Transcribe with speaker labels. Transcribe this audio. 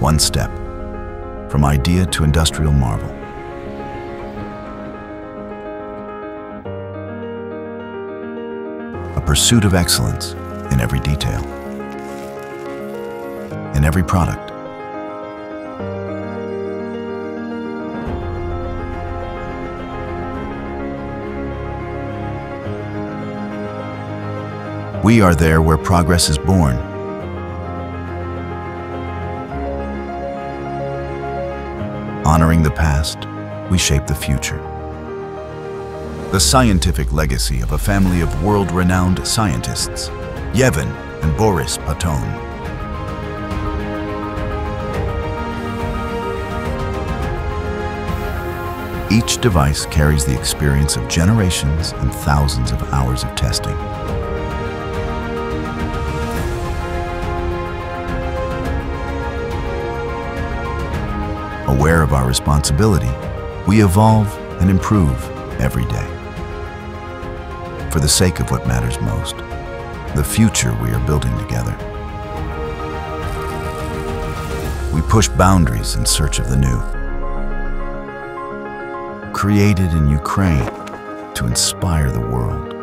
Speaker 1: One step, from idea to industrial marvel. A pursuit of excellence in every detail, in every product. We are there where progress is born. Honoring the past, we shape the future. The scientific legacy of a family of world-renowned scientists, Yevhen and Boris PATON. Each device carries the experience of generations and thousands of hours of testing. Aware of our responsibility, we evolve and improve every day. For the sake of what matters most, the future we are building together. We push boundaries in search of the new. Created in Ukraine to inspire the world.